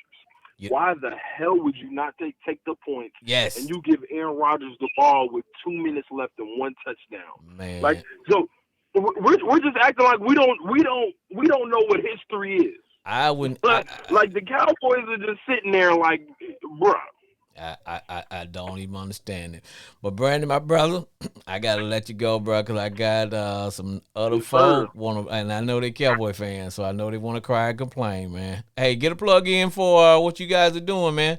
Yeah. Why the hell would you not take the points? Yes. And you give Aaron Rodgers the ball with 2 minutes left and 1 touchdown. Man. Like, so we're just acting like we don't know what history is. I wouldn't. Like the Cowboys are just sitting there like, bruh. I don't even understand it. But Brandon, my brother, I gotta let you go, bro, because I got some other folk and I know they're Cowboy fans, so I know they want to cry and complain, man. Hey, get a plug in for what you guys are doing, man.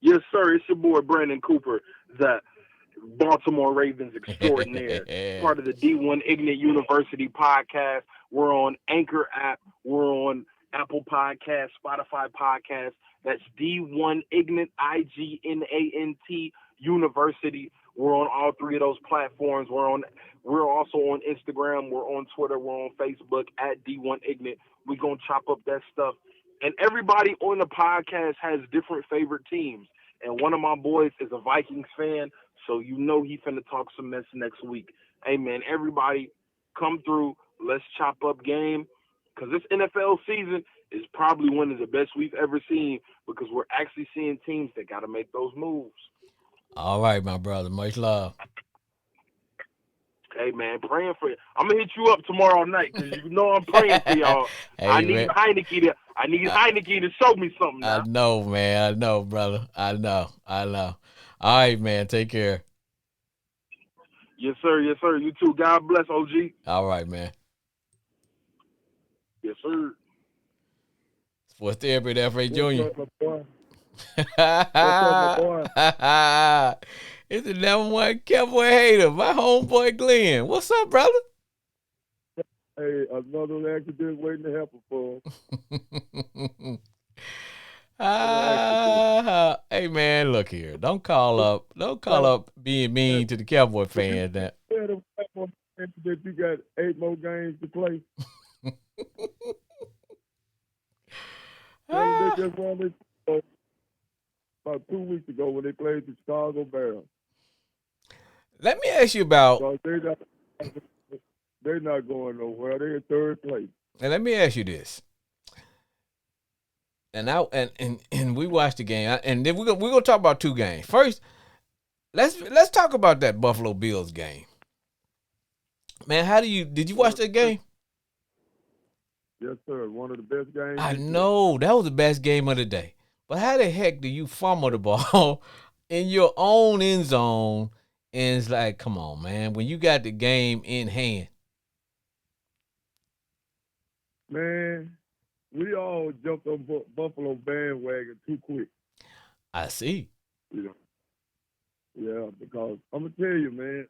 Yes, sir. It's your boy Brandon Cooper, the Baltimore Ravens extraordinaire, part of the D1 Ignite University podcast. We're on Anchor app. We're on Apple Podcasts, Spotify Podcasts. That's D1 Ignite, IGNANT University. We're on all 3 of those platforms. We're also on Instagram. We're on Twitter. We're on Facebook at D1 Ignite. We're going to chop up that stuff. And everybody on the podcast has different favorite teams. And one of my boys is a Vikings fan, so he finna talk some mess next week. Hey, man, everybody come through. Let's chop up game, because this NFL season is probably one of the best we've ever seen, because we're actually seeing teams that got to make those moves. All right, my brother. Much love. Hey man, praying for you. I'm gonna hit you up tomorrow night because you know I'm praying for y'all. I Hey need man, Heineke to show me something I now. know, man. I know, brother. I know. I know. All right, man. Take care. Yes sir, yes sir. You too. God bless, OG. All right, man. Yes sir. Sports therapy, at FA What's Junior. up, my boy? What's up, my boy? It's the number one cowboy hater, my homeboy Glenn. What's up, brother? Hey, another accident waiting to happen for him. Another accident. Hey man, look here. Don't call up being mean to the Cowboy fans now. That you got 8 more games to play. They just won this about 2 weeks ago when they played the Chicago Bears. Let me ask you about So they're not going nowhere. They're in 3rd place. and let me ask you this. And we watched the game, and then we're gonna talk about 2 games. First, let's talk about that Buffalo Bills game. Man, did you watch that game? Yes, sir. One of the best games. I this year. know that was the best game of the day. But how the heck do you fumble the ball in your own end zone? And it's like, come on, man, when you got the game in hand. Man, we all jumped on Buffalo bandwagon too quick. I see. You know. Yeah, because I'm gonna tell you, man,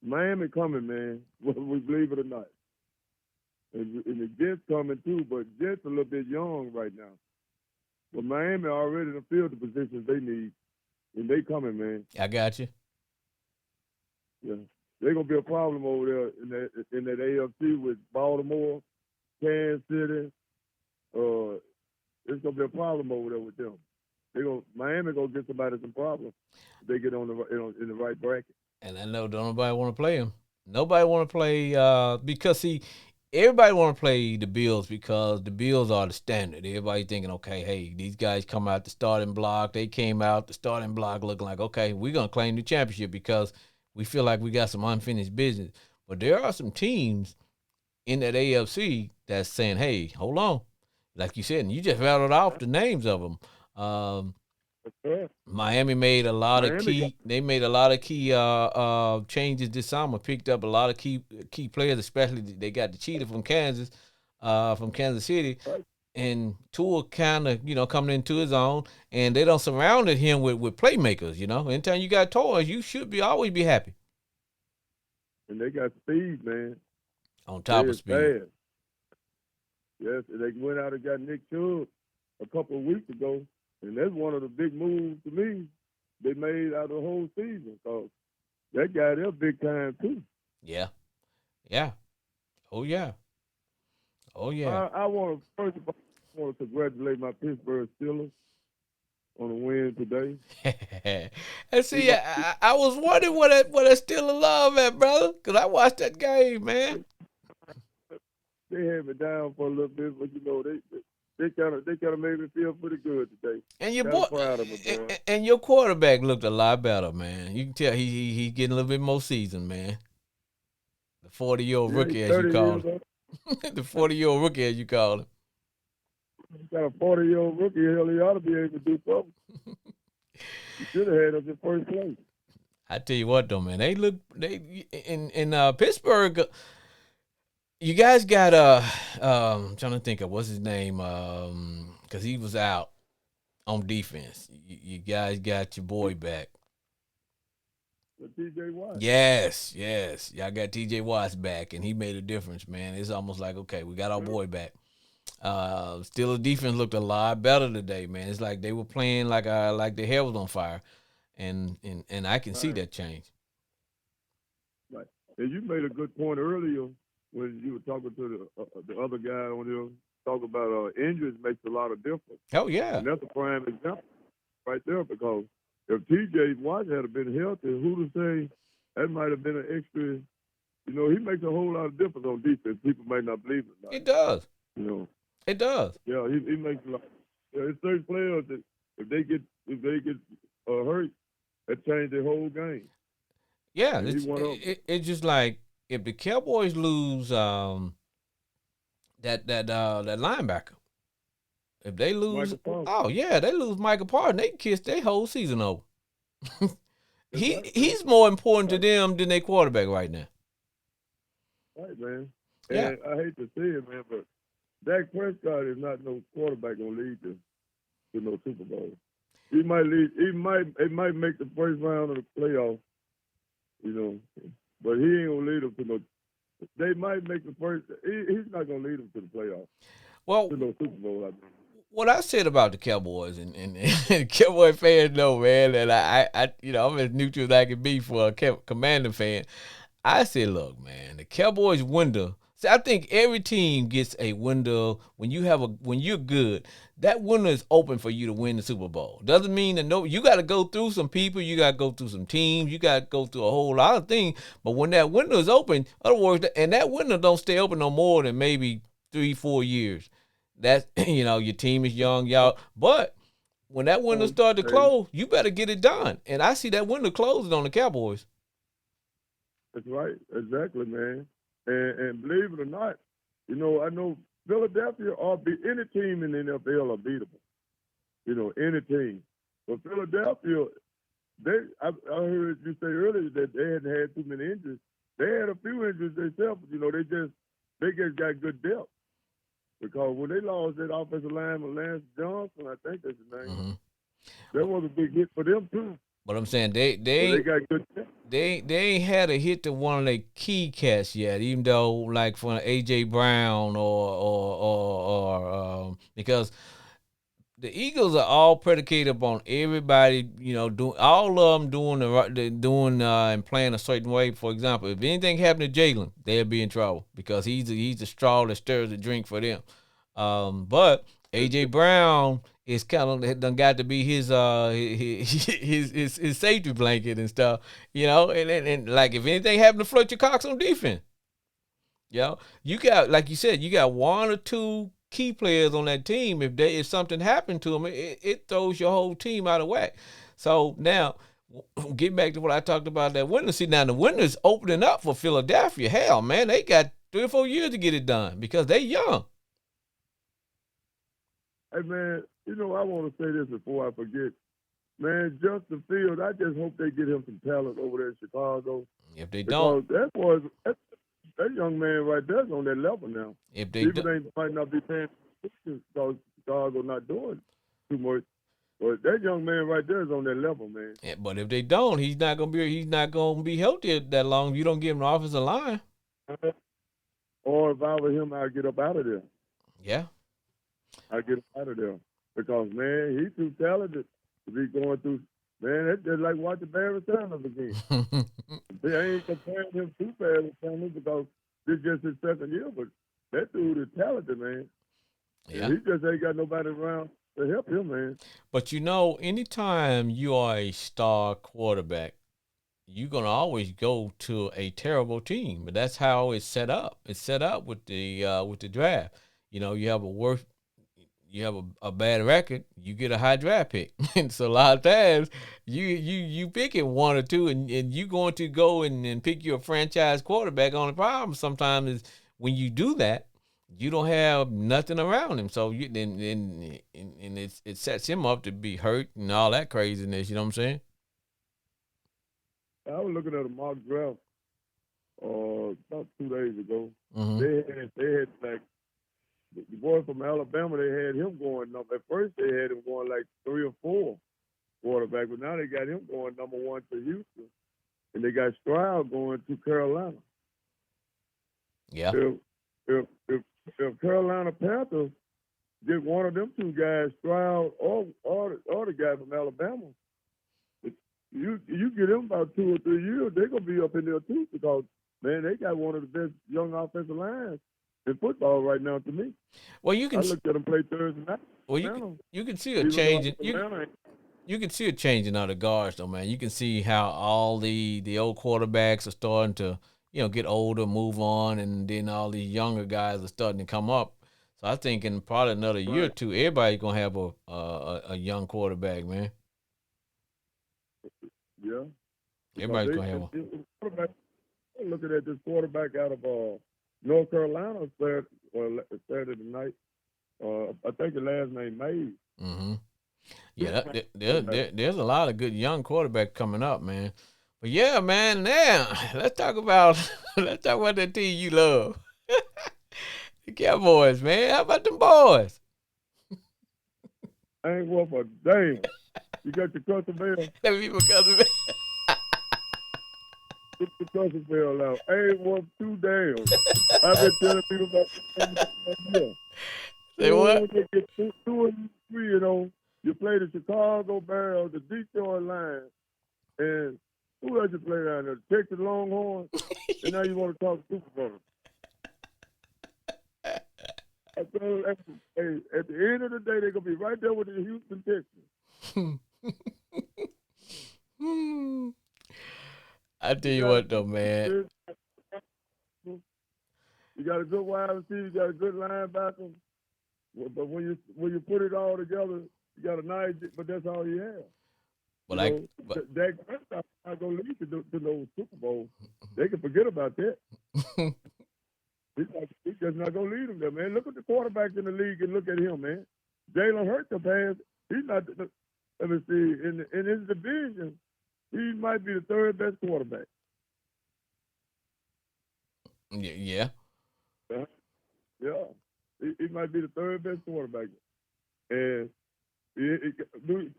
Miami coming, man, whether we believe it or not. And the Jets coming too, but Jets a little bit young right now. But Miami already done filled the positions they need, and they coming, man. I got you. Yeah, they're gonna be a problem over there in that AFC with Baltimore, Kansas City. It's gonna be a problem over there with them. Miami gonna get somebody some problems if they get on in the right bracket. And I know don't nobody want to play him. Nobody want to play because see, everybody want to play the Bills because the Bills are the standard. Everybody thinking, okay, hey, these guys come out the starting block. They came out the starting block looking like, okay, we're gonna claim the championship because we feel like we got some unfinished business. But there are some teams in that AFC that's saying, hey, hold on. Like you said, and you just rattled off the names of them. Yeah. Miami made a lot of Miami key. They made a lot of key changes this summer. Picked up a lot of key players, especially they got the cheetah from Kansas City, Right. and Tua kind of coming into his own, and they don't surrounded him with playmakers. Anytime you got toys, you should always be happy. And they got speed, man. On top of speed. Fast. Yes, and they went out and got Nick Chubb a couple of weeks ago, and that's one of the big moves to me they made out of the whole season. So that guy, they're big time too. Yeah. Oh yeah. I want to first of all congratulate my Pittsburgh Steelers on a win today. And see, I was wondering what I still love at, brother, because I watched that game, man. They had me down for a little bit, but they kind of made me feel pretty good today. And your Kinda boy, proud of me, boy. and your quarterback looked a lot better, man. You can tell he's getting a little bit more seasoned, man. The 40-year-old rookie, as you call him. The 40-year-old rookie, as you call him. He's got a 40-year-old rookie. Hell, he ought to be able to do something. He should have had us in first place. I tell you what, though, man, they in Pittsburgh. You guys got I'm trying to think of what's his name, because he was out on defense. You guys got your boy back. TJ Watt. Yes. Y'all got TJ Watt's back, and he made a difference, man. It's almost like, okay, we got our boy back. Still, the defense looked a lot better today, man. It's like they were playing like their hair was on fire, and I can see that change. Right. And you made a good point earlier when you were talking to the other guy on there, talking about injuries makes a lot of difference. Oh, yeah. And that's a prime example right there, because if TJ Watt had been healthy, who to say that might have been an extra, he makes a whole lot of difference on defense. People might not believe it. It does. It does. Yeah, he makes a lot. It's certain players that if they get hurt, that change their whole game. Yeah, and he one of them. it's just like if the Cowboys lose that linebacker, if they lose, Michael Parsons. oh yeah, they lose Michael Parsons, they kiss their whole season over. That's right, man. He's more important to Right, them than their quarterback right now. right, man. Yeah. And I hate to say it, man, but Dak Prescott is not no quarterback gonna lead to no Super Bowl. He might lead. It might make the first round of the playoffs, you know, but he ain't gonna lead them to no. They might make the first. He's not gonna lead them to the playoffs, Well, to no Super Bowl. I mean. what I said about the Cowboys and Cowboy fans know, man, that I'm as neutral as I can be for a Commander fan. I said, look, man, the Cowboys window. See, I think every team gets a window when you're good. That window is open for you to win the Super Bowl. Doesn't mean that you got to go through some people, you got to go through some teams, you got to go through a whole lot of things. But when that window is open, other words, and that window don't stay open no more than maybe 3-4 years. That's your team is young, y'all. But when that window start to Hey, close, you better get it done. And I see that window closing on the Cowboys. that's right, exactly, man. And believe it or not, I know Philadelphia or any team in the NFL are beatable. Any team. But Philadelphia, I heard you say earlier that they hadn't had too many injuries. They had a few injuries themselves. They just got good depth. Because when they lost that offensive lineman, Lance Johnson, I think that's his name, Mm-hmm. that was a big hit for them too. But I'm saying But they got good depth. they ain't had a hit to one of their key cats yet, even though like for AJ Brown or because the Eagles are all predicated upon everybody, doing all of them doing doing and playing a certain way. For example, if anything happened to Jalen, they'll be in trouble because he's the straw that stirs the drink for them. But AJ Brown is kind of done got to be his safety blanket and stuff, and like if anything happened to Fletcher Cox on defense, you got like you said, you got one or two key players on that team. If something happened to them, it throws your whole team out of whack. So now, get back to what I talked about that window. See now the window's opening up for Philadelphia. Hell, man, they got 3 or 4 years to get it done because they young. Hey man, I want to say this before I forget. Man, Justin Fields, I just hope they get him some talent over there in Chicago. If they don't, Because that young man right there's on that level now. if they People do, might not be paying attention because Chicago not doing too much. But that young man right there is on that level, man. but if they don't, he's not gonna be healthy that long. If you don't give him the offensive line. Or if I were him, I'd get up out of there. Yeah. I'd get up out of there. Because, man, he's too talented to be going through. Man, that's just like watching Barry Sanders again. I ain't comparing him to Barry Sanders because this is just his second year, but that dude is talented, man. Yeah. And he just ain't got nobody around to help him, man. But anytime you are a star quarterback, you're gonna always go to a terrible team. But that's how it's set up. It's set up with the draft. You have a bad record, you get a high draft pick. And so a lot of times you picking one or two and you going to go and pick your franchise quarterback. On the problem sometimes is when you do that, you don't have nothing around him. So it sets him up to be hurt and all that craziness, you know what I'm saying? I was looking at a mock draft about 2 days ago. Mm-hmm. They had like the boy from Alabama. They had him going up. At first, they had him going like 3 or 4 quarterback, but now they got him going number 1 to Houston, and they got Stroud going to Carolina. Yeah. If Carolina Panthers get one of them two guys, Stroud or the guy from Alabama, you get them about 2 or 3 years, they're gonna be up in there too because man, they got one of the best young offensive lines in football right now. To me, Well, I looked at them play Thursday night. well you can see a change. You can see a changing of the guards, though, man. You can see how all the old quarterbacks are starting to, get older, move on, and then all these younger guys are starting to come up. So I think in probably another year or two, everybody's gonna have a young quarterback, man. Yeah, because Everybody's gonna have one. quarterback. Looking at this quarterback out of North Carolina Saturday night. I think the last name Mays. Mm-hmm. Yeah, there's a lot of good young quarterbacks coming up, man. But yeah, man, now let's talk about that team you love. The Cowboys, man. How about them boys? I ain't worth a damn. You got your customer bill. Let me because of it. Put the customer bill out. I ain't worth too damn. I've been telling people about this. Say what? When they get two and three, you play the Chicago Bears, the Detroit Lions, and who else you play down there? The Texas Longhorns, and now you want to talk Super Bowl. I told them, hey, at the end of the day, they're going to be right there with the Houston Texans. I tell you what, though, man. You got a good wide receiver, you got a good linebacker, but when you put it all together, you got a nice, but that's all you have. But Dak Prescott's not going to lead to no Super Bowl. They can forget about that. He's just not going to lead them there, man. Look at the quarterbacks in the league and look at him, man. Jalen Hurts the pass. He's not. Let me see. In his division, he might be the third best quarterback. Yeah. Yeah. He might be the third best quarterback. And do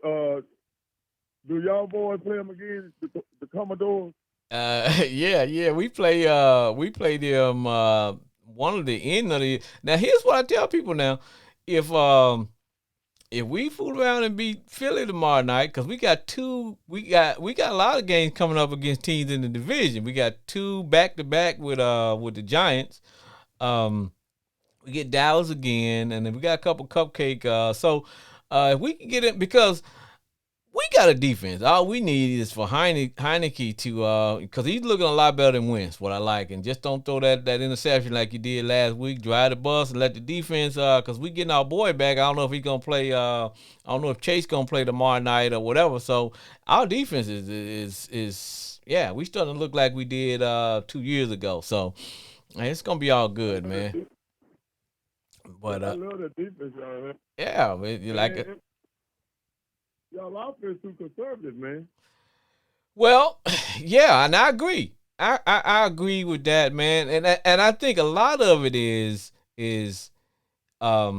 y'all boys play him again? The Commodores? Yeah. We play them one of the end of the. Now here's what I tell people now: if we fool around and beat Philly tomorrow night, because we got a lot of games coming up against teams in the division. We got 2 back-to-back with the Giants. We get Dallas again, and then we got a couple cupcake. So if we can get it, because we got a defense. All we need is for Heineke to, because he's looking a lot better than Wentz, what I like. And just don't throw that interception like you did last week. Drive the bus and let the defense, because we getting our boy back. I don't know if he's going to play, I don't know if Chase going to play tomorrow night or whatever. So our defense is we starting to look like we did 2 years ago. So it's going to be all good, man. But I love the defense, y'all, man. Yeah, you like it. Y'all offense too conservative, man. Well, yeah, and I agree. I agree with that, man. And I think a lot of it is our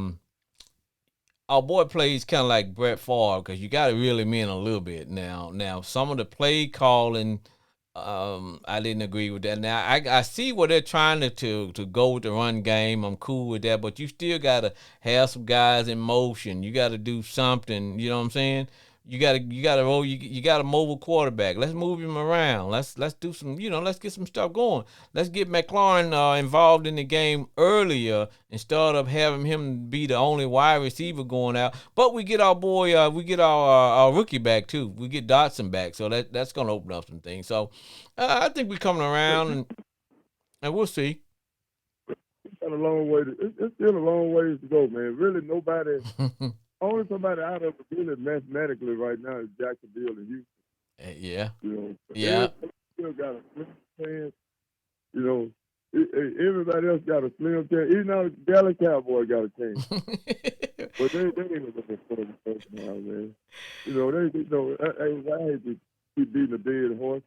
boy plays kind of like Brett Favre, because you got to reel him in a little bit. Now some of the play calling, I didn't agree with that. Now I see where they're trying to go with the run game. I'm cool with that, but you still got to have some guys in motion. You got to do something. You know what I'm saying? You gotta roll. You got a mobile quarterback. Let's move him around. Let's do some. Let's get some stuff going. Let's get McLaurin involved in the game earlier instead of having him be the only wide receiver going out. But we get our boy. We get our rookie back too. We get Dotson back. So that's gonna open up some things. So I think we're coming around, and we'll see. It's got a long way. It's still a long ways to go, man. Really, nobody. Only somebody out of the field mathematically right now is Jacksonville and Houston. Yeah. Yeah. They still got a slim chance. Everybody else got a slim chance. Even now, the Dallas Cowboys got a chance. But they ain't looking for the first now, man. I hate to keep beating a dead horse,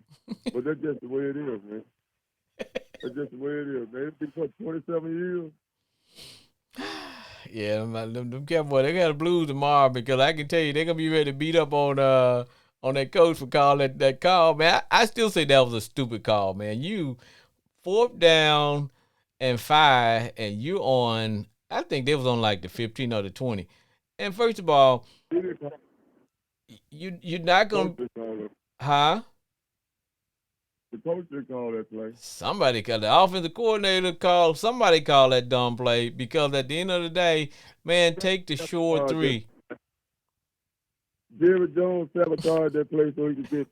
but that's just the way it is, man. That's just the way it is, man. It's been for 27 years. Yeah, them Cowboys, they got the Blues tomorrow, because I can tell you they're gonna be ready to beat up on that coach for calling that call, man. I still say that was a stupid call, man. You 4th down and 5, and you on. I think they was on like the 15 or the 20. And first of all, you're not gonna, huh? The coach didn't call that play. Somebody called, the offensive coordinator called. Somebody called that dumb play, because at the end of the day, man, take the short 3. Jerry Jones sabotaged that play so he could get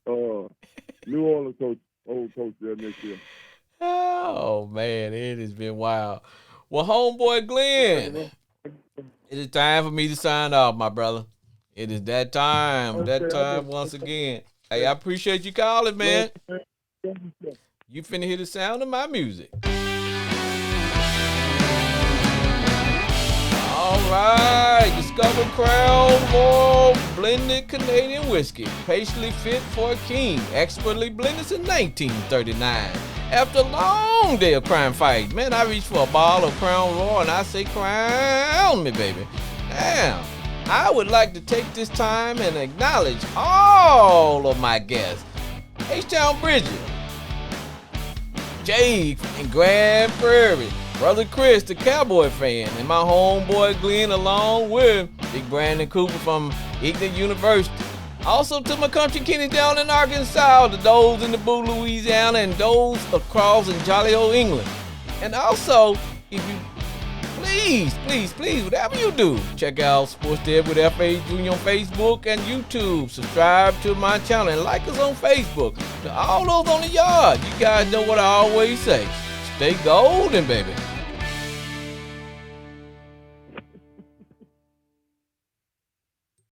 New Orleans old coach there next year. Oh man, it has been wild. Well, homeboy Glenn, it is time for me to sign off, my brother. It is that time. Okay, That time once again. Hey, I appreciate you calling, man. Love you, man. You finna hear the sound of my music. All right, discover Crown Royal blended Canadian whiskey, patiently fit for a king, expertly blended since 1939. After a long day of crime fights, man, I reached for a bottle of Crown Royal and I say, crown me, baby. Now, I would like to take this time and acknowledge all of my guests. H-Town Bridget, Jay in Grand Prairie, Brother Chris, the Cowboy fan, and my homeboy Glenn, along with Big Brandon Cooper from Ignorant University. Also to my country kitties down in Arkansas, to those in the Boo, Louisiana, and those across in jolly old England. And also, if you please, whatever you do, check out Sports Dead with F.A. Jr. on Facebook and YouTube. Subscribe to my channel and like us on Facebook. To all those on the yard, you guys know what I always say. Stay golden, baby.